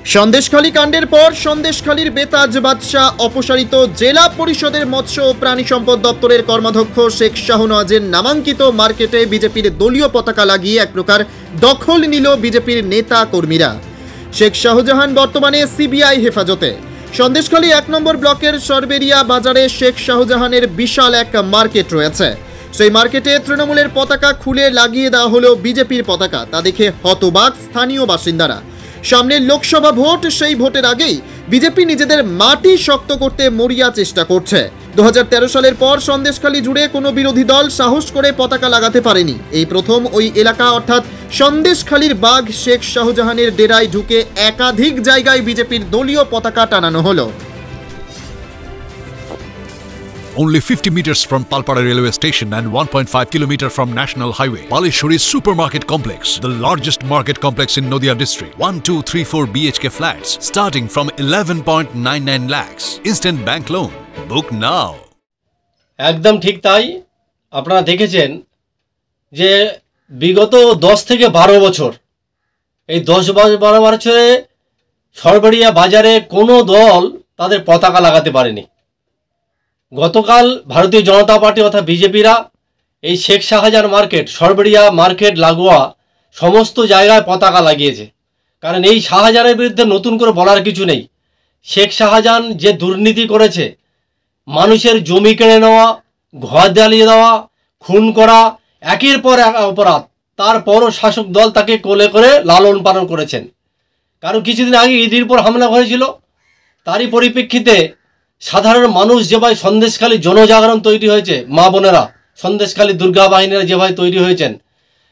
সন্দেশখালী কাণ্ডের পর সন্দেশখালীর বেতাজ বাদশাহ অপসারিত জেলা পরিষদের মৎস্য ও প্রাণী সম্পদ দপ্তরের কর্মাধ্যক্ষ শেখ শাহনওয়াজের নামাঙ্কিত মার্কেটে বিজেপির দলীয় পতাকা লাগিয়ে এক প্রকার দখল নিল বিজেপির নেতা কর্মীরা। শেখ শাহজাহান বর্তমানে সিবিআই হেফাজতে। সন্দেশখালী ১ নম্বর ব্লকের সরবেরিয়া বাজারে শেখ শাহজাহানের বিশাল এক মার্কেট রয়েছে। সেই মার্কেটে তৃণমূলের পতাকা খুলে লাগিয়ে দেওয়া হলো বিজেপির পতাকা। তা দেখে হতবাক স্থানীয় বাসিন্দারা। সামনের লোকসভা ভোট, সেই ভোটের আগেই বিজেপি নিজেদের মাটি শক্ত করতে মরিয়া চেষ্টা করছে। ২০১৩ সালের পর সন্দেশখালী জুড়ে কোনো বিরোধী দল সাহস করে পতাকা লাগাতে পারেনি। এই প্রথম ওই এলাকা অর্থাৎ সন্দেশখালীর বাঘ শেখ শাহজাহানের ডেরায় ঢুকে একাধিক জায়গায় বিজেপির দলীয় পতাকা টানানো হলো। Only 50 meters from Palpara railway station and 1.5 kilometer from National Highway, Palishuri Supermarket Complex, the largest market complex in Nadia district. 1, 2, 3, 4 BHK flats starting from 11.99 lakhs. Instant bank loan. Book now. একদম ঠিক তাই। আপনারা দেখেছেন যে বিগত 10 থেকে 12 বছর, এই 10-12 বছরে সরবরিয়া বাজারে কোনো দল তাদের পতাকা লাগাতে পারেনি। গতকাল ভারতীয় জনতা পার্টি অর্থাৎ বিজেপিরা এই শেখ শাহজাহান মার্কেট, সরবরিয়া মার্কেট লাগোয়া সমস্ত জায়গায় পতাকা লাগিয়েছে। কারণ এই শাহজাহানের বিরুদ্ধে নতুন করে বলার কিছু নেই। শেখ শাহজাহান যে দুর্নীতি করেছে, মানুষের জমি কেড়ে নেওয়া, ঘর জ্বালিয়ে দেওয়া, খুন করা, একের পর এক অপরাধ, তারপরও শাসক দল তাকে কোলে করে লালন পালন করেছেন। কারণ কিছুদিন আগে ইডির উপর হামলা হয়েছিল, তারই পরিপ্রেক্ষিতে সাধারণ মানুষ যেভাবে সন্দেশখালী জনজাগরণ তৈরি হয়েছে, মা বোনেরা সন্দেশখালী দুর্গা বাহিনীরা যেভাবে তৈরি হয়েছেন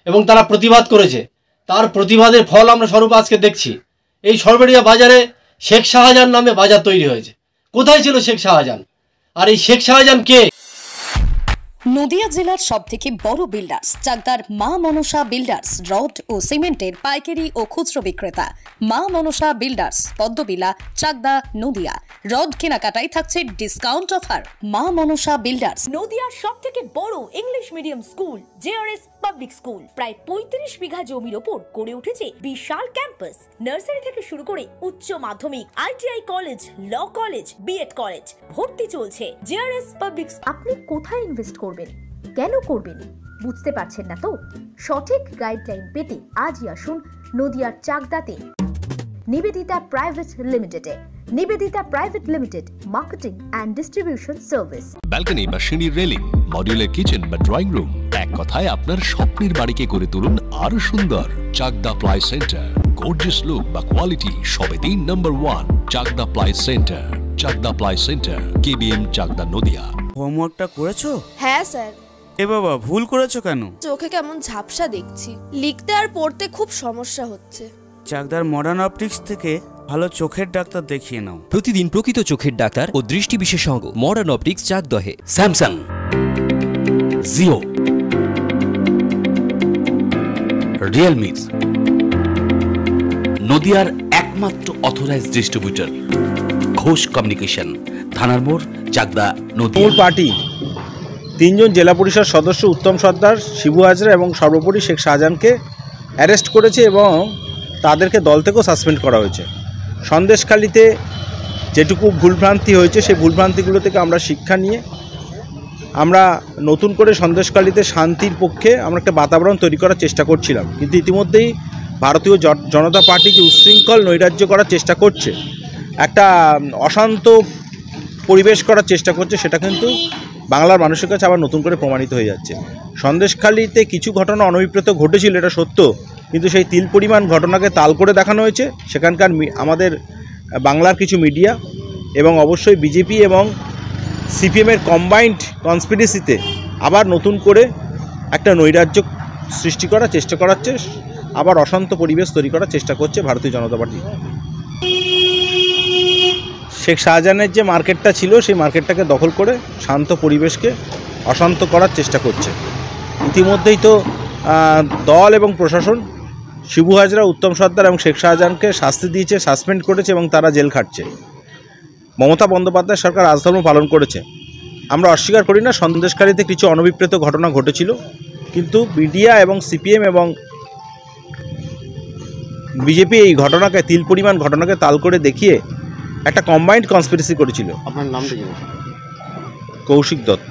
এবং তারা প্রতিবাদ করেছে, তার প্রতিবাদের ফল আমরা স্বরূপ আজকে দেখছি। এই সরবরিয়া বাজারে শেখ শাহজাহান নামে বাজার তৈরি হয়েছে। কোথায় ছিল শেখ শাহজাহান? আর এই শেখ শাহজাহান কে? নদিয়া জেলার সবথেকে বড় বিল্ডার্স চাকদার মা মনসা বিল্ডার্স, রড ও সিমেন্টের পাইকারি ও খুচরো বিক্রেতা। মা মনসা বিল্ডার্স, পদ্মবিলা, চাকদা, নদিয়া। রড কেনাকাটায় থাকছে ডিসকাউন্ট অফার। মা মনসা বিল্ডার্স। নদিয়ার সবথেকে বড় English medium school JRS public school, প্রায় ৩৫ বিঘা জমির ওপর গড়ে উঠেছে বিশাল ক্যাম্পাস। নার্সারি থেকে শুরু করে উচ্চ মাধ্যমিক, ITI college, law college, BEd college, ভর্তি চলছে। JRS public. আপনি কোথায় ইনভেস্ট করবেন, কেন করবেন বুঝতে পারছেন না তো? সঠিক গাইডলাইন পেতে আজই আসুন নদিয়ার চাকদাতে নিবেদিতা প্রাইভেট লিমিটেডে। Nivedita private limited, marketing and distribution service. Balcony বা সিঁড়ির রেলিং, মডিউলার কিচেন বা ড্রয়িং রুম, এক কথায় আপনার স্বপ্নের বাড়িকে করে তুলুন আরো সুন্দর। Chakdah ply centre, gorgeous look বা কোয়ালিটি সবে 3 number 1 Chakdah ply centre. Chakdah ply centre, KBM, Chakdah, Nadia. হোমওয়ার্কটা করেছো? হ্যাঁ স্যার। এ বাবা, ভুল করেছো কেন? চোখে কেমন ঝাপসা দেখছি, লিখতে আর পড়তে খুব সমস্যা হচ্ছে। চাকদার মডার্ন অপটিক্স থেকে ভালো চোখের ডাক্তার দেখিয়ে নাও। প্রতিদিন প্রকৃত চোখের ডাক্তার ও দৃষ্টি বিশেষজ্ঞ মডার্ন অপটিক্স চাকদহে। স্যামসাং, জিও, রিয়েলমি, নদিয়ার একমাত্র অথরাইজড ডিস্ট্রিবিউটর ঘোষ কমিউনিকেশন, থানার মোড়, চাকদা, নদিয়া। পার্টি 3 জন জেলা পরিষদ সদস্য উত্তম সর্দার, শিবু হাজরা এবং সর্বোপরি শেখ শাহজাহানকে অ্যারেস্ট করেছে এবং তাদেরকে দল থেকেও সাসপেন্ড করা হয়েছে। সন্দেশখালীতে যেটুকু ভুলভ্রান্তি হয়েছে সেই ভুলভ্রান্তিগুলো থেকে আমরা শিক্ষা নিয়ে আমরা নতুন করে সন্দেশখালীতে শান্তির পক্ষে আমরা একটা বাতাবরণ তৈরি করার চেষ্টা করছিলাম। কিন্তু ইতিমধ্যেই ভারতীয় জনতা পার্টি যে উচ্ছৃঙ্খল নৈরাজ্য করার চেষ্টা করছে, একটা অশান্ত পরিবেশ করার চেষ্টা করছে, সেটা কিন্তু বাংলার মানুষের কাছে আবার নতুন করে প্রমাণিত হয়ে যাচ্ছে। সন্দেশখালীতে কিছু ঘটনা অনভিপ্রেত ঘটেছিল, এটা সত্য, কিন্তু সেই তিল পরিমাণ ঘটনাকে তাল করে দেখানো হয়েছে সেখানকার আমাদের বাংলার কিছু মিডিয়া এবং অবশ্যই বিজেপি এবং সিপিএমের কম্বাইন্ড কনস্পিরেসিতে আবার নতুন করে একটা নৈরাজ্য সৃষ্টি করার চেষ্টা করাচ্ছে, আবার অশান্ত পরিবেশ তৈরি করার চেষ্টা করছে ভারতীয় জনতা পার্টি। শেখ শাহজাহানের যে মার্কেটটা ছিল সেই মার্কেটটাকে দখল করে শান্ত পরিবেশকে অশান্ত করার চেষ্টা করছে। ইতিমধ্যেই তো দল এবং প্রশাসন শিবু হাজরা, উত্তম সর্দার এবং শেখ শাহজাহানকে শাস্তি দিয়েছে, সাসপেন্ড করেছে এবং তারা জেল খাটছে। মমতা বন্দ্যোপাধ্যায় সরকার রাজধর্ম পালন করেছে। আমরা অস্বীকার করি না, সন্দেশখালীতে কিছু অনভিপ্রেত ঘটনা ঘটেছিল, কিন্তু মিডিয়া এবং সিপিএম এবং বিজেপি এই ঘটনাকে তিল পরিমাণ ঘটনাকে তাল করে দেখিয়ে একটা কম্বাইন্ড কনস্পিরেসি করেছিল। আপনার নামটা কি? কৌশিক দত্ত।